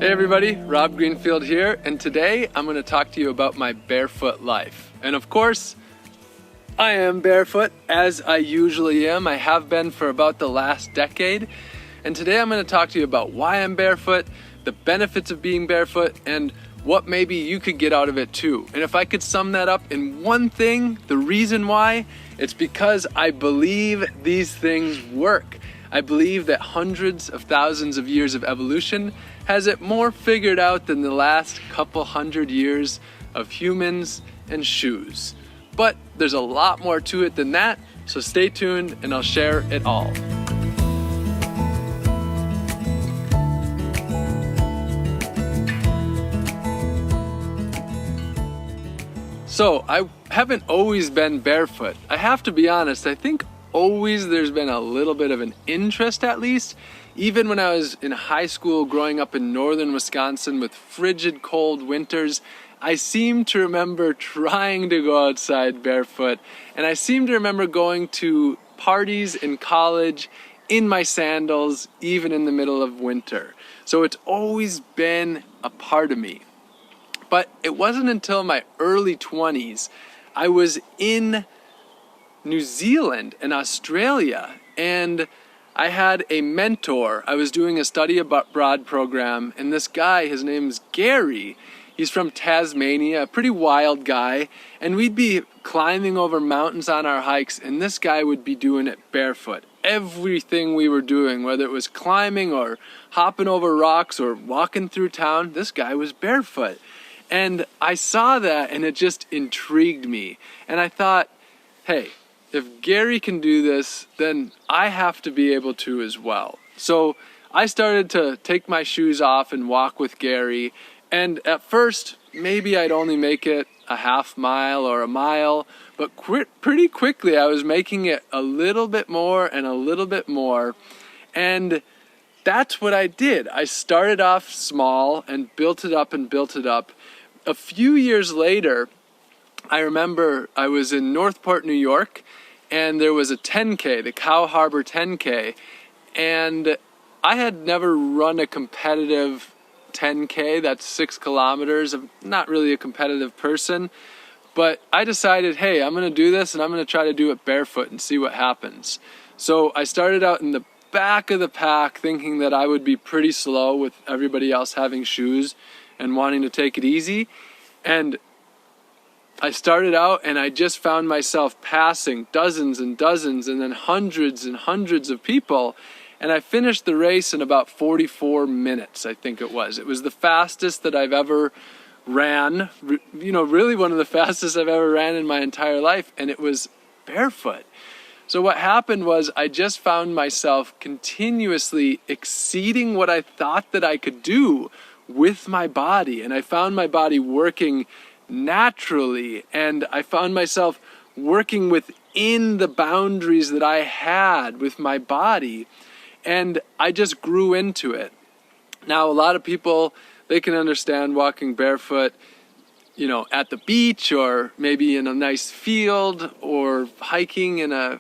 Hey everybody, Rob Greenfield here, and today I'm going to talk to you about my barefoot life. And of course, I am barefoot, as I usually am. I have been for about the last decade. And today I'm going to talk to you about why I'm barefoot, the benefits of being barefoot, and what maybe you could get out of it too. And if I could sum that up in one thing, the reason why, it's because I believe these things work. I believe that hundreds of thousands of years of evolution has it more figured out than the last couple hundred years of humans and shoes. But there's a lot more to it than that, so stay tuned and I'll share it all. So I haven't always been barefoot. I have to be honest, I think always there's been a little bit of an interest at least. Even when I was in high school growing up in northern Wisconsin with frigid cold winters, I seem to remember trying to go outside barefoot, and I seem to remember going to parties in college in my sandals, even in the middle of winter. So it's always been a part of me. But it wasn't until my early 20s, I was in New Zealand and Australia, and I had a mentor. I was doing a study abroad program, and this guy, his name's Gary. He's from Tasmania, a pretty wild guy, and we'd be climbing over mountains on our hikes, and this guy would be doing it barefoot. Everything we were doing, whether it was climbing or hopping over rocks or walking through town, this guy was barefoot. And I saw that, and it just intrigued me. And I thought, hey, if Gary can do this, then I have to be able to as well. So I started to take my shoes off and walk with Gary. And at first, maybe I'd only make it a half mile or a mile, but pretty quickly I was making it a little bit more and a little bit more. And that's what I did. I started off small and built it up and built it up. A few years later, I remember I was in Northport, New York, and there was a 10K, the Cow Harbor 10K, and I had never run a competitive 10K, that's 6 kilometers. I'm not really a competitive person, but I decided, hey, I'm going to do this, and I'm going to try to do it barefoot and see what happens. So I started out in the back of the pack thinking that I would be pretty slow with everybody else having shoes and wanting to take it easy, and I started out and I just found myself passing dozens and dozens and then hundreds and hundreds of people, and I finished the race in about 44 minutes, I think it was. It was the fastest that I've ever ran, really one of the fastest I've ever ran in my entire life, and it was barefoot. So what happened was I just found myself continuously exceeding what I thought that I could do with my body, and I found my body working naturally, and I found myself working within the boundaries that I had with my body, and I just grew into it. Now, a lot of people, they can understand walking barefoot, at the beach or maybe in a nice field or hiking in a,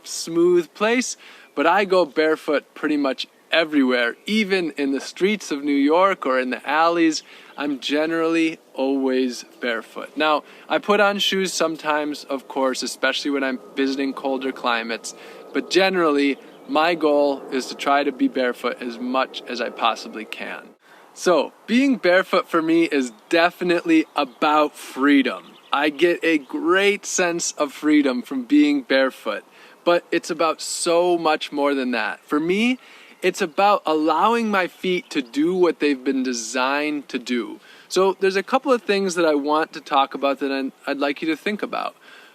smooth place, but I go barefoot pretty much everywhere, even in the streets of New York or in the alleys. I'm generally always barefoot. Now, I put on shoes sometimes, of course, especially when I'm visiting colder climates, but generally, my goal is to try to be barefoot as much as I possibly can. So, being barefoot for me is definitely about freedom. I get a great sense of freedom from being barefoot, but it's about so much more than that. For me, it's about allowing my feet to do what they've been designed to do. So there's a couple of things that I want to talk about that I'd like you to think about.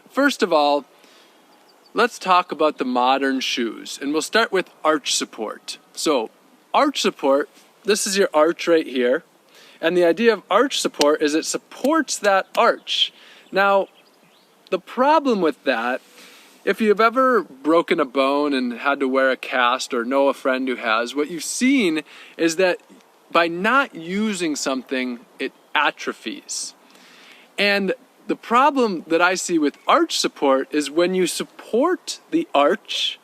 First of all, let's talk about the modern shoes, and we'll start with arch support. So arch support, this is your arch right here, and the idea of arch support is it supports that arch. Now, the problem with that, if you've ever broken a bone and had to wear a cast or know a friend who has, what you've seen is that by not using something, it atrophies. And the problem that I see with arch support is when you support the arch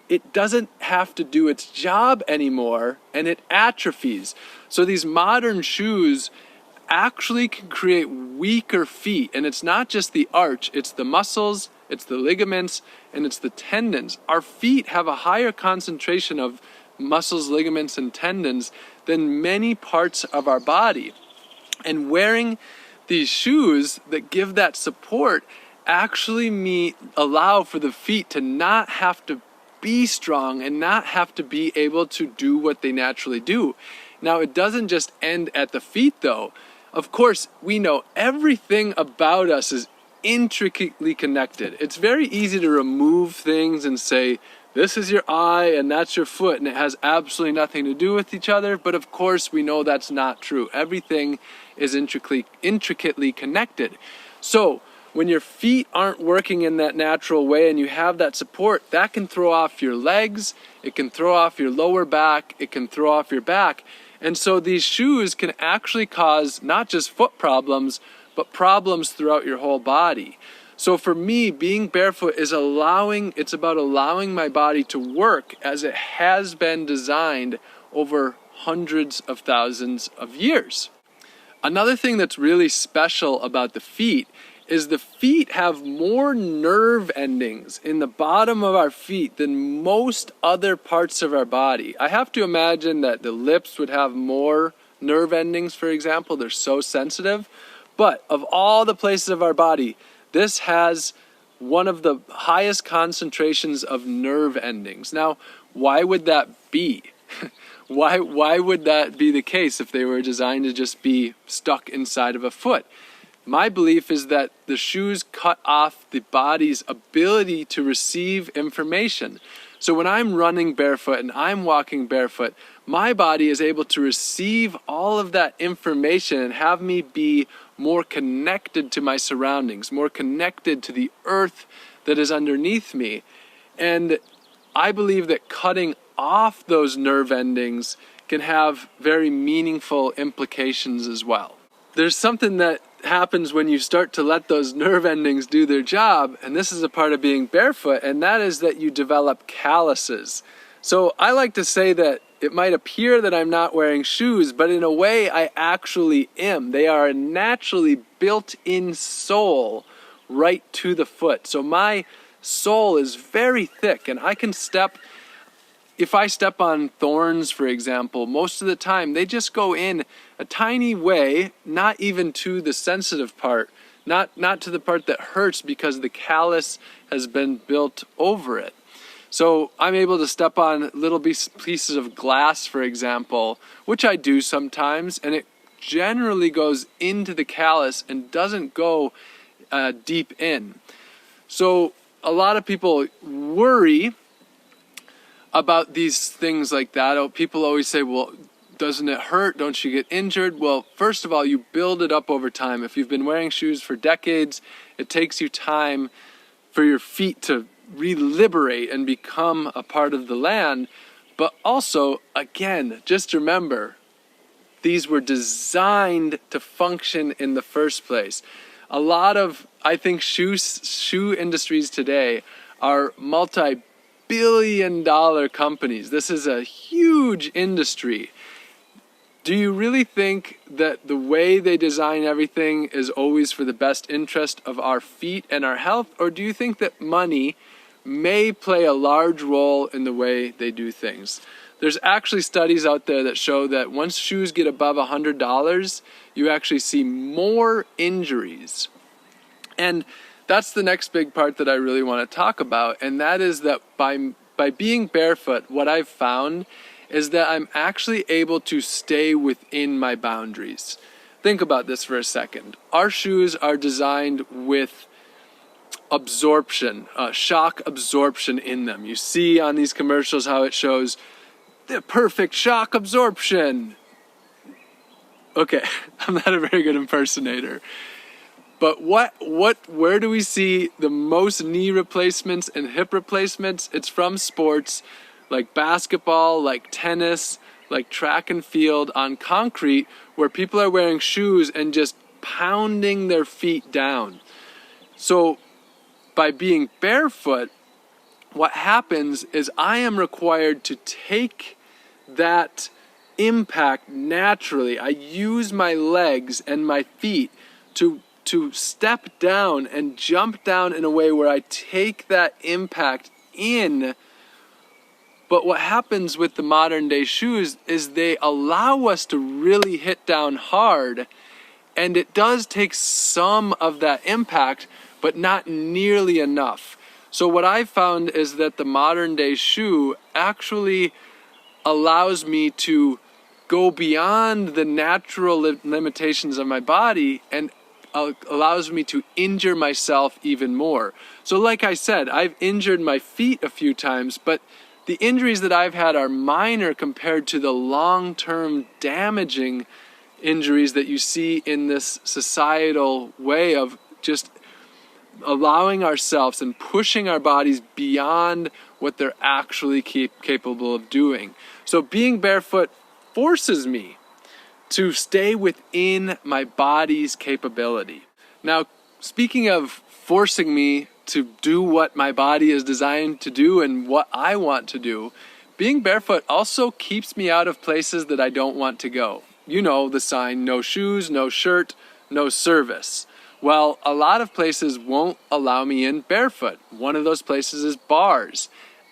it doesn't have to do its job anymore and it atrophies. So these modern shoes actually can create weaker feet, and it's not just the arch, it's the muscles, it's the ligaments, and it's the tendons. Our feet have a higher concentration of muscles, ligaments, and tendons than many parts of our body. And wearing these shoes that give that support actually allow for the feet to not have to be strong and not have to be able to do what they naturally do. Now, it doesn't just end at the feet though. Of course, we know everything about us is intricately connected. It's very easy to remove things and say, this is your eye and that's your foot, and it has absolutely nothing to do with each other. But of course, we know that's not true. Everything is intricately connected. So when your feet aren't working in that natural way and you have that support, that can throw off your legs, it can throw off your lower back, it can throw off your back. And so these shoes can actually cause not just foot problems, but problems throughout your whole body. So for me, being barefoot is it's about allowing my body to work as it has been designed over hundreds of thousands of years. Another thing that's really special about the feet is the feet have more nerve endings in the bottom of our feet than most other parts of our body. I have to imagine that the lips would have more nerve endings, for example. They're so sensitive. But of all the places of our body, this has one of the highest concentrations of nerve endings. Now, why would that be? Why would that be the case if they were designed to just be stuck inside of a foot? My belief is that the shoes cut off the body's ability to receive information. So when I'm running barefoot and I'm walking barefoot, my body is able to receive all of that information and have me be more connected to my surroundings, more connected to the earth that is underneath me. And I believe that cutting off those nerve endings can have very meaningful implications as well. There's something that happens when you start to let those nerve endings do their job, and this is a part of being barefoot, and that is that you develop calluses. So I like to say that it might appear that I'm not wearing shoes, but in a way I actually am. They are a naturally built-in sole right to the foot. So my sole is very thick, and I can if I step on thorns, for example, most of the time they just go in a tiny way, not even to the sensitive part, not to the part that hurts because the callus has been built over it. So I'm able to step on little pieces of glass, for example, which I do sometimes, and it generally goes into the callus and doesn't go deep in. So a lot of people worry about these things like that. People always say, well, doesn't it hurt? Don't you get injured? Well, first of all, you build it up over time. If you've been wearing shoes for decades, it takes you time for your feet to reliberate and become a part of the land. But also, again, just remember, these were designed to function in the first place. A lot of, I think, shoe industries today are multi-billion-dollar companies. This is a huge industry. Do you really think that the way they design everything is always for the best interest of our feet and our health? Or do you think that money may play a large role in the way they do things? There's actually studies out there that show that once shoes get above $100, you actually see more injuries. And that's the next big part that I really want to talk about, and that is that by being barefoot, what I've found is that I'm actually able to stay within my boundaries. Think about this for a second. Our shoes are designed with absorption, shock absorption in them. You see on these commercials how it shows the perfect shock absorption. Okay, I'm not a very good impersonator. But where do we see the most knee replacements and hip replacements? It's from sports like basketball, like tennis, like track and field on concrete, where people are wearing shoes and just pounding their feet down. So by being barefoot, what happens is I am required to take that impact naturally. I use my legs and my feet to step down and jump down in a way where I take that impact in. But what happens with the modern day shoes is they allow us to really hit down hard, and it does take some of that impact, but not nearly enough. So what I've found is that the modern day shoe actually allows me to go beyond the natural limitations of my body and allows me to injure myself even more. So like I said, I've injured my feet a few times, but the injuries that I've had are minor compared to the long-term damaging injuries that you see in this societal way of just allowing ourselves and pushing our bodies beyond what they're actually capable of doing. So being barefoot forces me to stay within my body's capability. Now, speaking of forcing me to do what my body is designed to do and what I want to do, being barefoot also keeps me out of places that I don't want to go. You know the sign, no shoes, no shirt, no service. Well, a lot of places won't allow me in barefoot. One of those places is bars.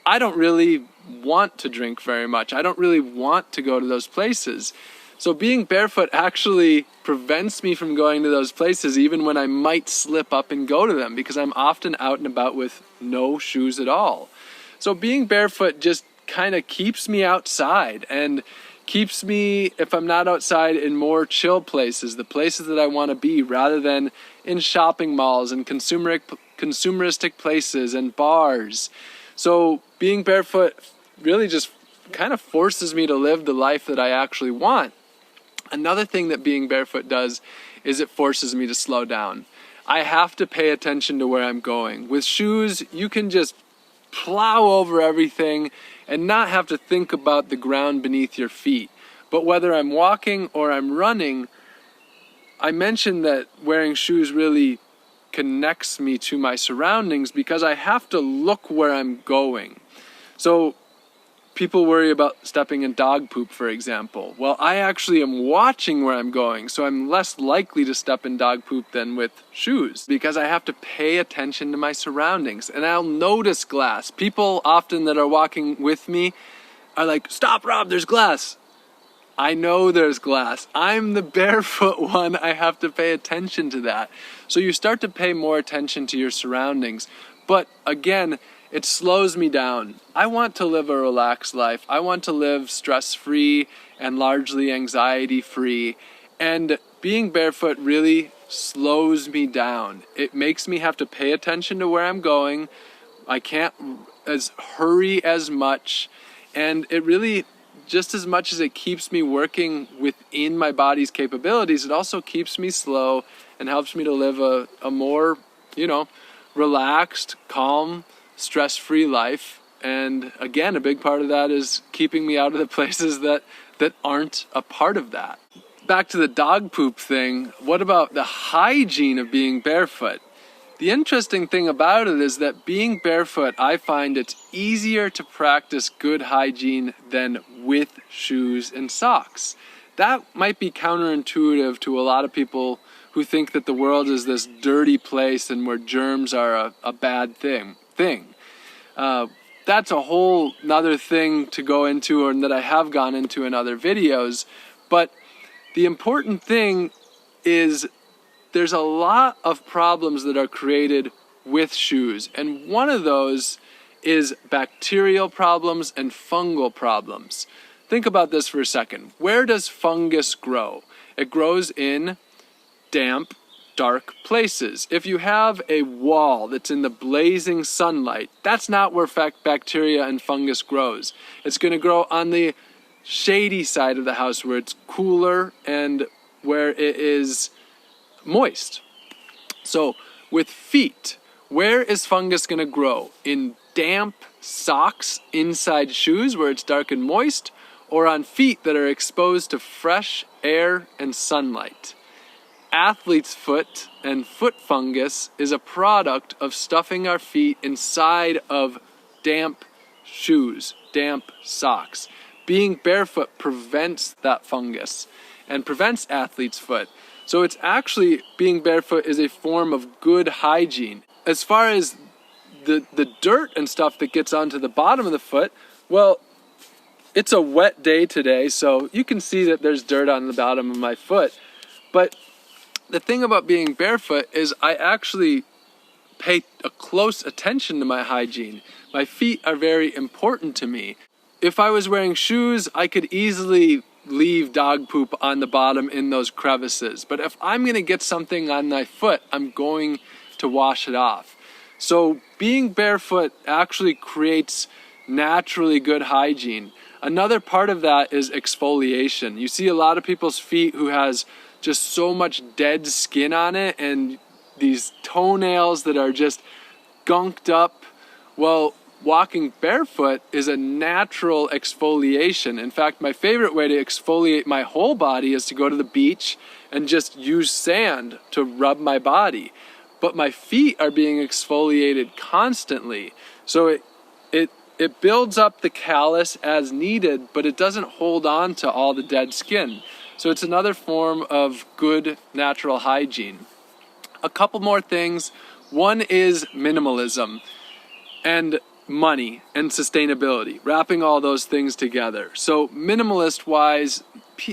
I don't really want to drink very much. I don't really want to go to those places. So being barefoot actually prevents me from going to those places even when I might slip up and go to them, because I'm often out and about with no shoes at all. So being barefoot just kind of keeps me outside and keeps me, if I'm not outside, in more chill places, the places that I want to be, rather than in shopping malls and consumeristic places and bars. So being barefoot really just kind of forces me to live the life that I actually want. Another thing that being barefoot does is it forces me to slow down. I have to pay attention to where I'm going. With shoes, you can just plow over everything and not have to think about the ground beneath your feet. But whether I'm walking or I'm running, I mentioned that wearing shoes really connects me to my surroundings because I have to look where I'm going. So people worry about stepping in dog poop, for example. Well, I actually am watching where I'm going, so I'm less likely to step in dog poop than with shoes because I have to pay attention to my surroundings, and I'll notice glass. People often that are walking with me are like, "Stop, Rob, there's glass." I know there's glass. I'm the barefoot one. I have to pay attention to that. So you start to pay more attention to your surroundings. But again, it slows me down. I want to live a relaxed life. I want to live stress-free and largely anxiety-free. And being barefoot really slows me down. It makes me have to pay attention to where I'm going. I can't hurry as much. And it really, just as much as it keeps me working within my body's capabilities, it also keeps me slow and helps me to live a more, relaxed, calm, stress-free life. And again, a big part of that is keeping me out of the places that aren't a part of that. Back to the dog poop thing, what about the hygiene of being barefoot? The interesting thing about it is that being barefoot, I find it's easier to practice good hygiene than with shoes and socks. That might be counterintuitive to a lot of people who think that the world is this dirty place and where germs are a bad thing. That's a whole nother thing to go into, and that I have gone into in other videos. But the important thing is there's a lot of problems that are created with shoes, and one of those is bacterial problems and fungal problems. Think about this for a second. Where does fungus grow? It grows in damp, dark places. If you have a wall that's in the blazing sunlight, that's not where bacteria and fungus grows. It's going to grow on the shady side of the house where it's cooler and where it is moist. So with feet, where is fungus going to grow? In damp socks inside shoes where it's dark and moist, or on feet that are exposed to fresh air and sunlight? Athlete's foot and foot fungus is a product of stuffing our feet inside of damp shoes, damp socks. Being barefoot prevents that fungus and prevents athlete's foot. So it's actually, being barefoot is a form of good hygiene. As far as the dirt and stuff that gets onto the bottom of the foot, well, it's a wet day today, so you can see that there's dirt on the bottom of my foot. But the thing about being barefoot is I actually pay a close attention to my hygiene. My feet are very important to me. If I was wearing shoes, I could easily leave dog poop on the bottom in those crevices. But if I'm going to get something on my foot, I'm going to wash it off. So being barefoot actually creates naturally good hygiene. Another part of that is exfoliation. You see a lot of people's feet who has just so much dead skin on it and these toenails that are just gunked up. Well, walking barefoot is a natural exfoliation. In fact, my favorite way to exfoliate my whole body is to go to the beach and just use sand to rub my body. But my feet are being exfoliated constantly. So it builds up the callus as needed, but it doesn't hold on to all the dead skin. So it's another form of good natural hygiene. A couple more things. One is minimalism and money and sustainability, wrapping all those things together. So minimalist wise,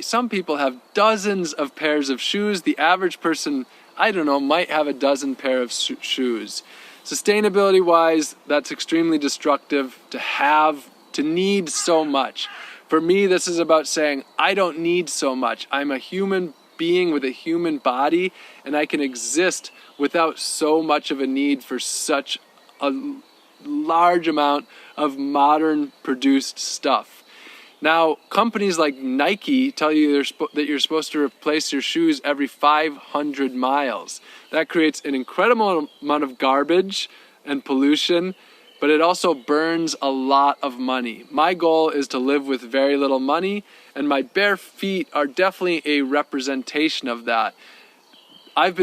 some people have dozens of pairs of shoes. The average person, I don't know, might have a dozen pair of shoes. Sustainability wise, that's extremely destructive to need so much. For me, this is about saying, I don't need so much. I'm a human being with a human body, and I can exist without so much of a need for such a large amount of modern produced stuff. Now, companies like Nike tell you that you're supposed to replace your shoes every 500 miles. That creates an incredible amount of garbage and pollution, but it also burns a lot of money. My goal is to live with very little money, and my bare feet are definitely a representation of that. I've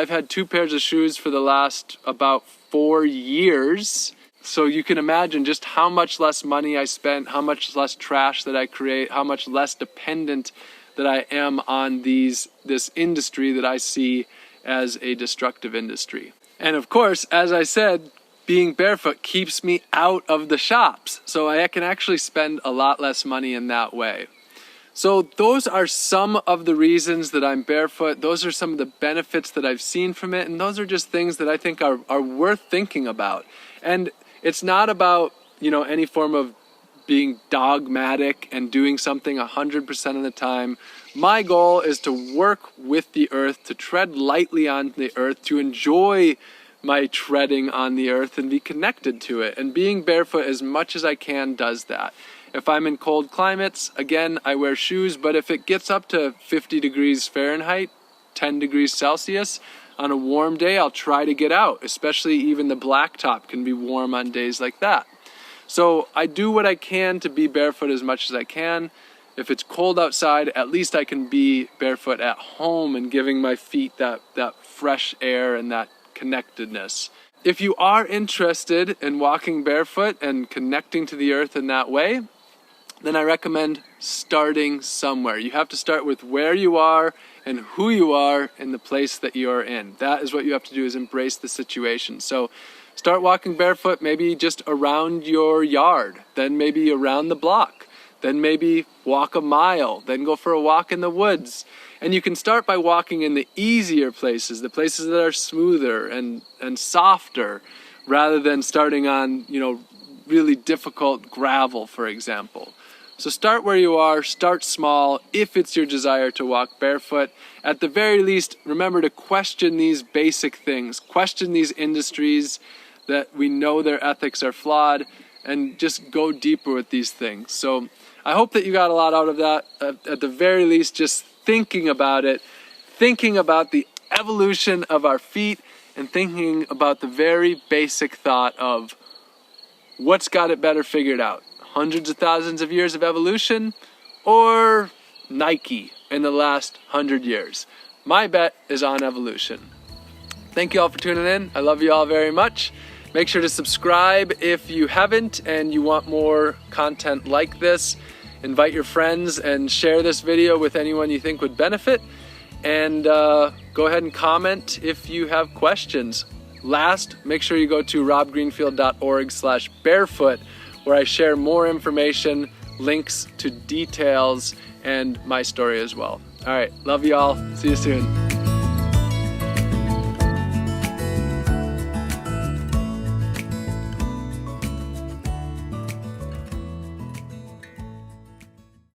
had 2 pairs of shoes for the last about 4 years. So you can imagine just how much less money I spent, how much less trash that I create, how much less dependent that I am on this industry that I see as a destructive industry. And of course, as I said, being barefoot keeps me out of the shops. So I can actually spend a lot less money in that way. So those are some of the reasons that I'm barefoot. Those are some of the benefits that I've seen from it. And those are just things that I think are worth thinking about. And it's not about, any form of being dogmatic and doing something 100% of the time. My goal is to work with the earth, to tread lightly on the earth, to enjoy my treading on the earth and be connected to it. And being barefoot as much as I can does that. If I'm in cold climates, again, I wear shoes, but if it gets up to 50 degrees Fahrenheit, 10 degrees Celsius, on a warm day, I'll try to get out, especially even the blacktop can be warm on days like that. So I do what I can to be barefoot as much as I can. If it's cold outside, at least I can be barefoot at home and giving my feet that fresh air and that connectedness. If you are interested in walking barefoot and connecting to the earth in that way, then I recommend starting somewhere. You have to start with where you are and who you are in the place that you are in. That is what you have to do, is embrace the situation. So start walking barefoot, maybe just around your yard, then maybe around the block, then maybe walk a mile, then go for a walk in the woods. And you can start by walking in the easier places, the places that are smoother and softer, rather than starting on, really difficult gravel, for example. So start where you are, start small if it's your desire to walk barefoot. At the very least, remember to question these basic things, question these industries that we know their ethics are flawed, and just go deeper with these things. So I hope that you got a lot out of that. At the very least, just thinking about it, thinking about the evolution of our feet, and thinking about the very basic thought of what's got it better figured out. Hundreds of thousands of years of evolution, or Nike in the last 100 years. My bet is on evolution. Thank you all for tuning in. I love you all very much. Make sure to subscribe if you haven't and you want more content like this. Invite your friends and share this video with anyone you think would benefit. And go ahead and comment if you have questions. Last, make sure you go to robgreenfield.org/barefoot, where I share more information, links to details, and my story as well. All right, love you all. See you soon.